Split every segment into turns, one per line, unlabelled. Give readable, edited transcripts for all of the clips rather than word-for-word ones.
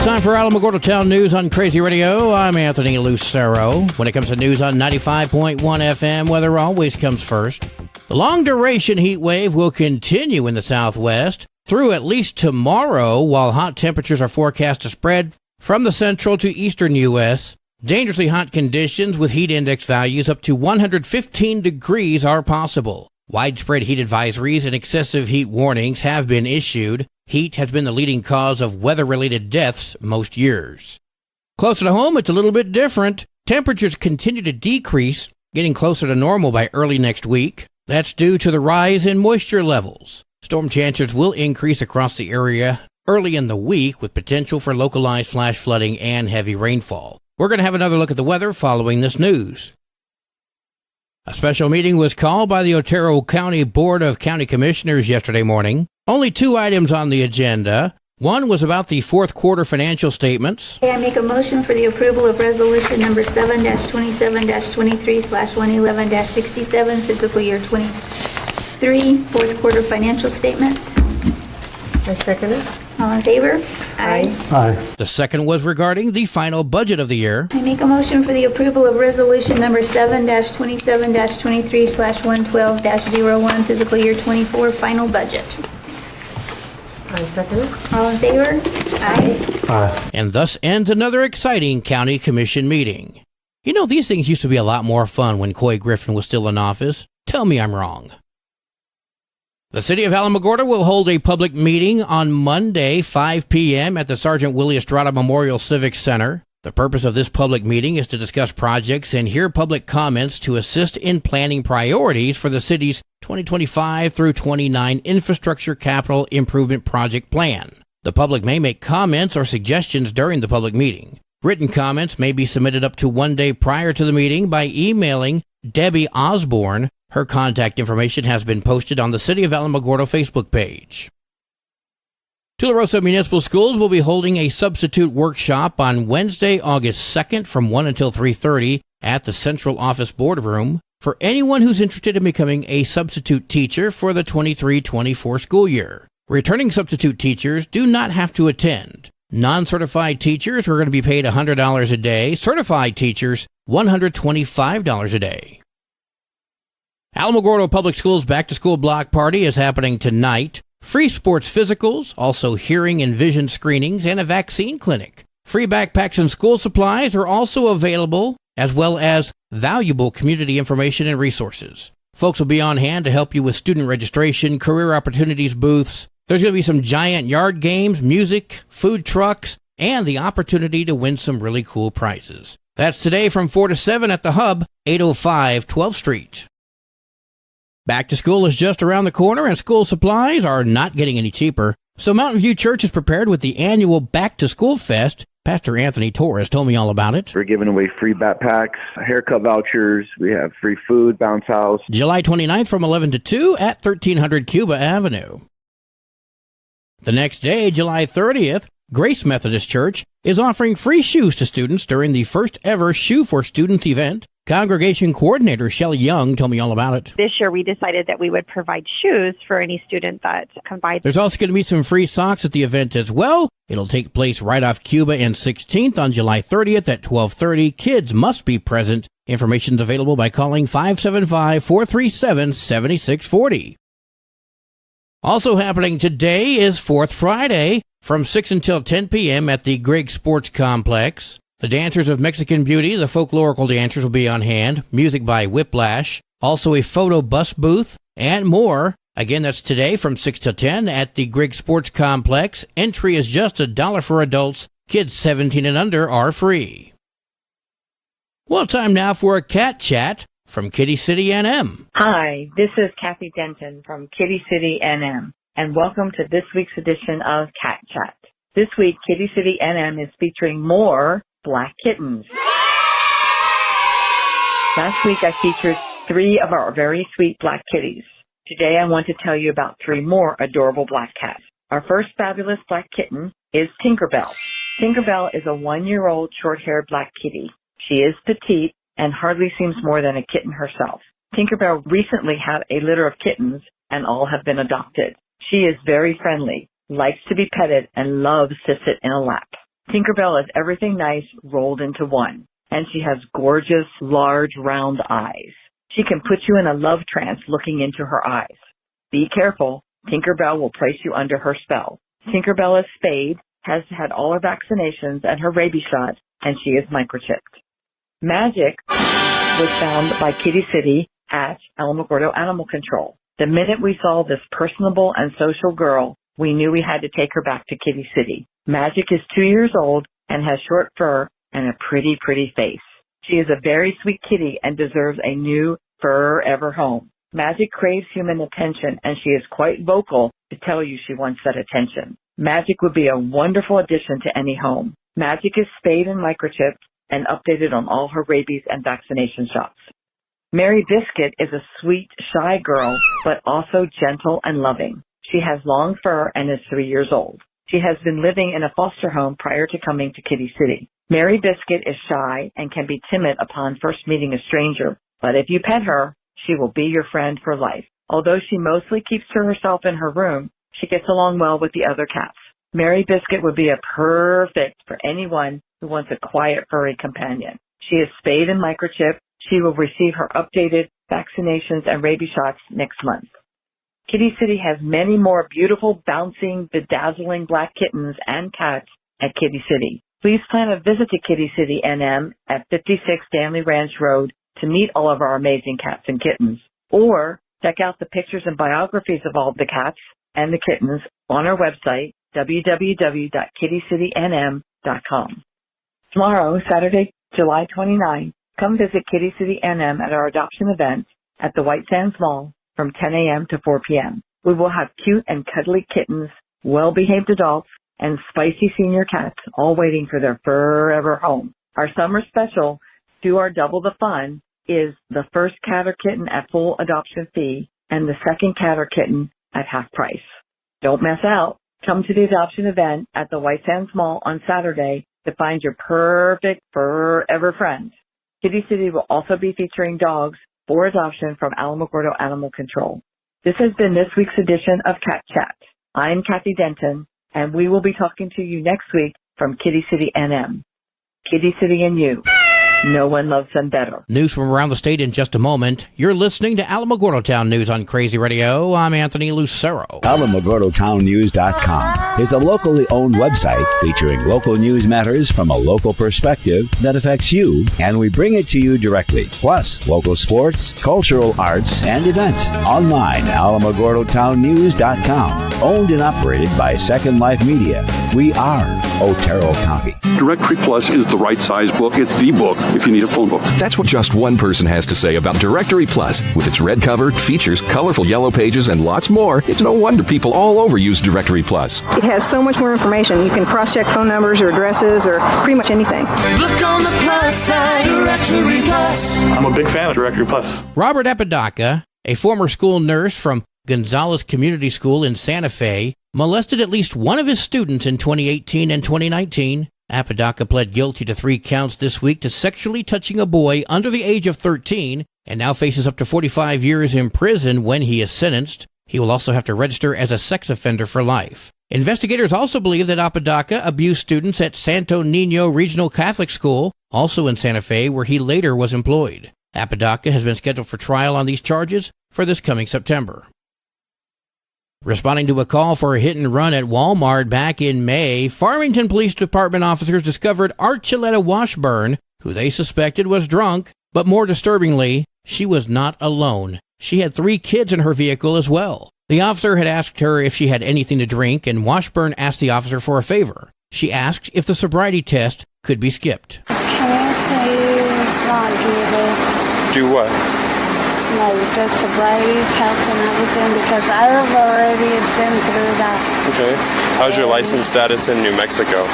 Time for Alamogordo Town News on Crazy Radio. I'm Anthony Lucero. When it comes to news on 95.1 FM, weather always comes first. The long-duration heat wave will continue in the southwest through at least tomorrow, while hot temperatures are forecast to spread from the central to eastern U.S. Dangerously hot conditions with heat index values up to 115 degrees are possible. Widespread heat advisories and excessive heat warnings have been issued. Heat has been the leading cause of weather-related deaths most years. Closer to home, it's a little bit different. Temperatures continue to decrease, getting closer to normal by early next week. That's due to the rise in moisture levels. Storm chances will increase across the area early in the week, with potential for localized flash flooding and heavy rainfall. We're going to have another look at the weather following this news. A special meeting was called by the Otero County Board of County Commissioners yesterday morning. Only 2 items on the agenda. One was about the fourth quarter financial statements.
I make a motion for the approval of resolution number 7-27-23/111-67, fiscal year 23, fourth quarter financial statements.
I second it.
All in favor?
Aye.
Aye.
The second was regarding the final budget of the year.
I make a motion for the approval of resolution number 7-27-23/112-01, fiscal year 24, final budget.
I second it.
All in favor? Aye.
Aye.
And thus ends another exciting county commission meeting. You know, these things used to be a lot more fun when Coy Griffin was still in office. Tell me I'm wrong. The city of Alamogordo will hold a public meeting on Monday, 5 p.m. at the Sergeant Willie Estrada Memorial Civic Center. The purpose of this public meeting is to discuss projects and hear public comments to assist in planning priorities for the city's 2025 through 29 Infrastructure Capital Improvement Project Plan. The public may make comments or suggestions during the public meeting. Written comments may be submitted up to 1 day prior to the meeting by emailing Debbie Osborne. Her contact information has been posted on the City of Alamogordo Facebook page. Tularosa Municipal Schools will be holding a substitute workshop on Wednesday, August 2nd from 1 until 3:30 at the Central Office Boardroom for anyone who's interested in becoming a substitute teacher for the 23-24 school year. Returning substitute teachers do not have to attend. Non-certified teachers are going to be paid $100 a day. Certified teachers, $125 a day. Alamogordo Public Schools back-to-school block party is happening tonight. Free sports physicals, also hearing and vision screenings, and a vaccine clinic. Free backpacks and school supplies are also available, as well as valuable community information and resources. Folks will be on hand to help you with student registration, career opportunities booths. There's going to be some giant yard games, music, food trucks, and the opportunity to win some really cool prizes. That's today from 4 to 7 at the Hub, 805 12th Street. Back to school is just around the corner, and school supplies are not getting any cheaper. So Mountain View Church is prepared with the annual Back to School Fest. Pastor Anthony Torres told me all about it.
We're giving away free backpacks, haircut vouchers. We have free food, bounce house.
July 29th from 11 to 2 at 1300 Cuba Avenue. The next day, July 30th, Grace Methodist Church is offering free shoes to students during the first ever Shoe for Students event. Congregation Coordinator Shelley Young told me all about it.
This year we decided that we would provide shoes for any student that can buy.
There's also going to be some free socks at the event as well. It'll take place right off Cuba and 16th on July 30th at 12:30. Kids must be present. Information's available by calling 575-437-7640. Also happening today is Fourth Friday from 6 until 10 p.m. at the Grigg Sports Complex. The Dancers of Mexican Beauty, the folklorical dancers, will be on hand. Music by Whiplash. Also a photo bus booth and more. Again, that's today from 6 to 10 at the Grigg Sports Complex. Entry is just $1 for adults. Kids 17 and under are free. Well, time now for a cat chat from Kitty City NM.
Hi, this is Kathy Denton from Kitty City NM, and welcome to this week's edition of Cat Chat. This week, Kitty City NM is featuring more black kittens. Last week, I featured 3 of our very sweet black kitties. Today, I want to tell you about 3 more adorable black cats. Our first fabulous black kitten is Tinkerbell. Tinkerbell is a 1-year-old short-haired black kitty. She is petite and hardly seems more than a kitten herself. Tinkerbell recently had a litter of kittens, and all have been adopted. She is very friendly, likes to be petted, and loves to sit in a lap. Tinkerbell is everything nice rolled into one, and she has gorgeous, large, round eyes. She can put you in a love trance looking into her eyes. Be careful. Tinkerbell will place you under her spell. Tinkerbell is spayed, has had all her vaccinations and her rabies shot, and she is microchipped. Magic was found by Kitty City at Alamogordo Animal Control. The minute we saw this personable and social girl, we knew we had to take her back to Kitty City. Magic is 2 years old and has short fur and a pretty, pretty face. She is a very sweet kitty and deserves a new forever home. Magic craves human attention, and she is quite vocal to tell you she wants that attention. Magic would be a wonderful addition to any home. Magic is spayed and microchipped and updated on all her rabies and vaccination shots. Mary Biscuit is a sweet, shy girl, but also gentle and loving. She has long fur and is 3 years old. She has been living in a foster home prior to coming to Kitty City. Mary Biscuit is shy and can be timid upon first meeting a stranger, but if you pet her, she will be your friend for life. Although she mostly keeps to herself in her room, she gets along well with the other cats. Mary Biscuit would be a perfect for anyone who wants a quiet, furry companion. She is spayed and microchipped. She will receive her updated vaccinations and rabies shots next month. Kitty City has many more beautiful, bouncing, bedazzling black kittens and cats at Kitty City. Please plan a visit to Kitty City NM at 56 Stanley Ranch Road to meet all of our amazing cats and kittens. Or check out the pictures and biographies of all the cats and the kittens on our website, www.kittycitynm.com. Tomorrow, Saturday, July 29, come visit Kitty City NM at our adoption event at the White Sands Mall from 10 a.m. to 4 p.m. We will have cute and cuddly kittens, well-behaved adults, and spicy senior cats all waiting for their forever home. Our summer special, do our double the fun, is the first cat or kitten at full adoption fee and the second cat or kitten at half price. Don't miss out. Come to the adoption event at the White Sands Mall on Saturday to find your perfect forever friend. Kitty City will also be featuring dogs for adoption from Alamogordo Animal Control. This has been this week's edition of Cat Chat. I'm Kathy Denton, and we will be talking to you next week from Kitty City NM. Kitty City and you. No one loves them better.
News from around the state in just a moment. You're listening to Alamogordo Town News on Crazy Radio. I'm Anthony Lucero.
AlamogordoTownNews.com is a locally owned website featuring local news matters from a local perspective that affects you, and we bring it to you directly. Plus, local sports, cultural arts, and events. Online, AlamogordoTownNews.com. Owned and operated by Second Life Media. We are Otero County.
Directory Plus is the right size book. It's the book if you need a phone book.
That's what just one person has to say about Directory Plus. With its red cover, features, colorful yellow pages, and lots more, it's no wonder people all over use Directory Plus.
It has so much more information. You can cross-check phone numbers or addresses or pretty much anything.
Look on the plus side, Directory Plus.
I'm a big fan of Directory Plus.
Robert Apodaca, a former school nurse from Gonzales Community School in Santa Fe, molested at least one of his students in 2018 and 2019. Apodaca pled guilty to 3 counts this week to sexually touching a boy under the age of 13 and now faces up to 45 years in prison when he is sentenced. He will also have to register as a sex offender for life. Investigators also believe that Apodaca abused students at Santo Nino Regional Catholic School, also in Santa Fe, where he later was employed. Apodaca has been scheduled for trial on these charges for this coming September. Responding to a call for a hit and run at Walmart back in May, Farmington Police Department officers discovered Archuleta Washburn, who they suspected was drunk, but more disturbingly, she was not alone. She had 3 kids in her vehicle as well. The officer had asked her if she had anything to drink, and Washburn asked the officer for a favor. She asked if the sobriety test could be skipped.
Can you please not do this?
Do what?
Like the sobriety test and everything, because I've already been through that.
Okay. How's your license status in New Mexico?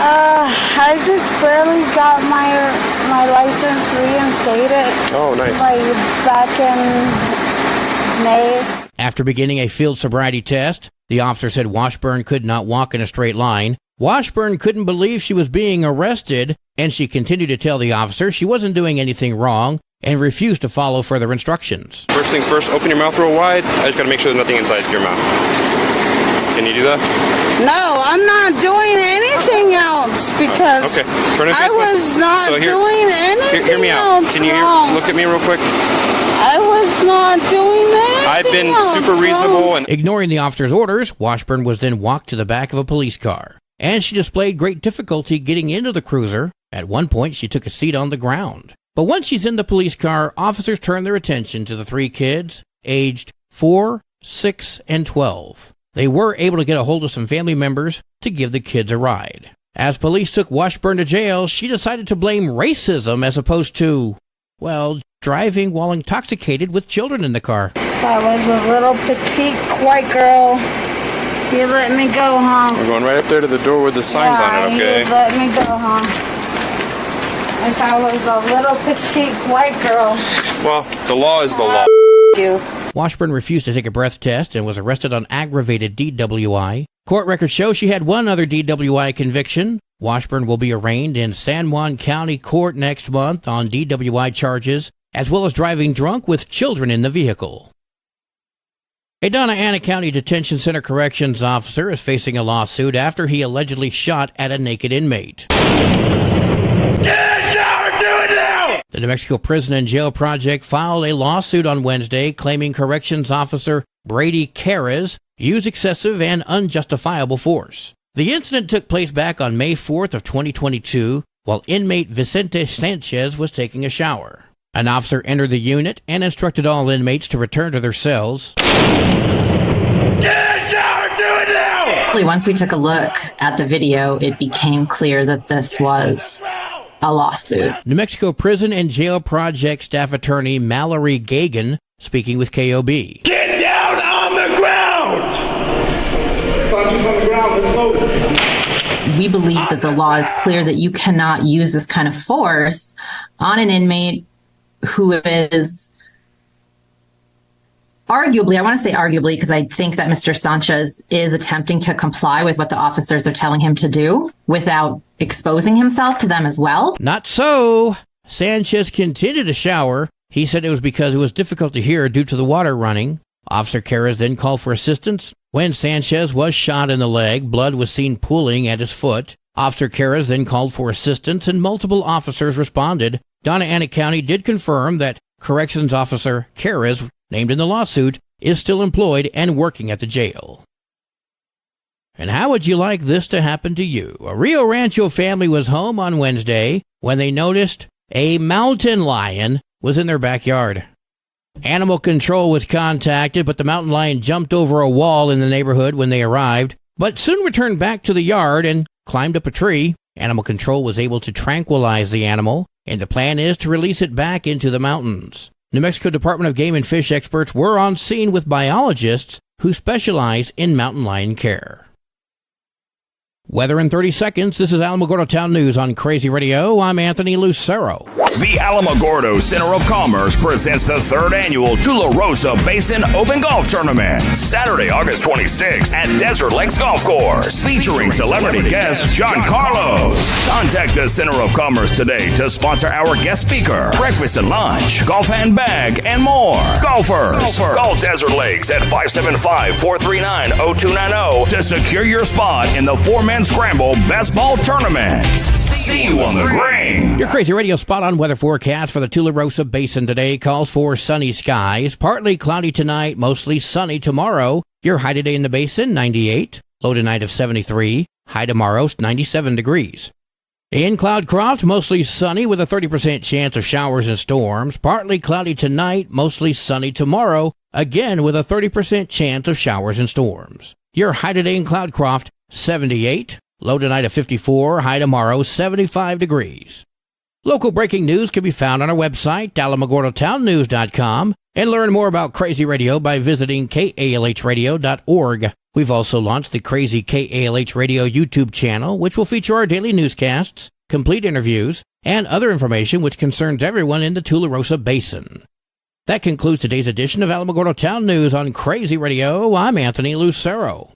I just barely got my license reinstated.
Oh, nice.
Like back in May.
After beginning a field sobriety test, the officer said Washburn could not walk in a straight line. Washburn couldn't believe she was being arrested, and she continued to tell the officer she wasn't doing anything wrong and refused to follow further instructions.
First things first, open your mouth real wide. I just gotta make sure there's nothing inside your mouth. Can you do that?
No, I'm not doing anything else because I was not doing anything
Hear me out.
else
Can you
wrong.
look at me real quick?
I was not doing anything
I've been
else
super
wrong.
reasonable and
Ignoring the officer's orders, Washburn was then walked to the back of a police car, and she displayed great difficulty getting into the cruiser. At one point, she took a seat on the ground. But once she's in the police car, officers turned their attention to the three kids, aged 4, 6, and 12. They were able to get a hold of some family members to give the kids a ride. As police took Washburn to jail, she decided to blame racism as opposed to, well, driving while intoxicated with children in the car.
If I was a little petite white girl, you let me go, huh?
we're going right up there to the door with the signs on it, okay?
You let me go, huh? If I was a little petite white girl.
Well, the law is the law.
You.
Washburn refused to take a breath test and was arrested on aggravated DWI. Court records show she had one other DWI conviction. Washburn will be arraigned in San Juan County Court next month on DWI charges, as well as driving drunk with children in the vehicle. A Donna Ana County Detention Center corrections officer is facing a lawsuit after he allegedly shot at a naked inmate. The New Mexico Prison and Jail Project filed a lawsuit on Wednesday claiming corrections officer Brady Carez used excessive and unjustifiable force. The incident took place back on May 4th of 2022 while inmate Vicente Sanchez was taking a shower. An officer entered the unit and instructed all inmates to return to their cells.
Once we took a look at the video, it became clear that this was a lawsuit.
New Mexico Prison and Jail Project staff attorney Mallory Gagan speaking with KOB.
Get down on the ground! Punches on the ground, let's move.
We believe that the law is clear that you cannot use this kind of force on an inmate who is arguably, I want to say arguably, because I think that Mr. Sanchez is attempting to comply with what the officers are telling him to do without exposing himself to them as well.
Not so. Sanchez continued to shower. He said it was because it was difficult to hear due to the water running. Officer Carez then called for assistance. When Sanchez was shot in the leg, blood was seen pooling at his foot. Officer Carez then called for assistance and multiple officers responded. Donna Ana County did confirm that Corrections Officer Carez, named in the lawsuit, is still employed and working at the jail. And how would you like this to happen to you? A Rio Rancho family was home on Wednesday when they noticed a mountain lion was in their backyard. Animal control was contacted, but the mountain lion jumped over a wall in the neighborhood when they arrived, but soon returned back to the yard and climbed up a tree. Animal control was able to tranquilize the animal, and the plan is to release it back into the mountains. New Mexico Department of Game and Fish experts were on scene with biologists who specialize in mountain lion care. Weather in 30 seconds. This is Alamogordo Town News on Crazy Radio. I'm Anthony Lucero.
The Alamogordo Center of Commerce presents the 3rd annual Tularosa Basin Open Golf Tournament, Saturday, August 26th at Desert Lakes Golf Course, featuring celebrity guest John Carlos. Contact the Center of Commerce today to sponsor our guest speaker, breakfast and lunch, golf handbag, and more. Golfers, call Desert Lakes at 575-439-0290 to secure your spot in the 4-man Scramble Best Ball Tournament. See you on the green.
Your Crazy Radio spot on weather forecast for the Tularosa Basin today calls for sunny skies, partly cloudy tonight, mostly sunny tomorrow. Your high today in the basin, 98. Low tonight of 73. High tomorrow, 97 degrees. In Cloudcroft, mostly sunny with a 30% chance of showers and storms. Partly cloudy tonight, mostly sunny tomorrow, again with a 30% chance of showers and storms. Your high today in Cloudcroft, 78. Low tonight of 54. High tomorrow, 75 degrees. Local breaking news can be found on our website, alamogordotownnews.com, and learn more about Crazy Radio by visiting kalhradio.org. We've also launched the Crazy KALH Radio YouTube channel, which will feature our daily newscasts, complete interviews, and other information which concerns everyone in the Tularosa Basin. That concludes today's edition of Alamogordo Town News on Crazy Radio. I'm Anthony Lucero.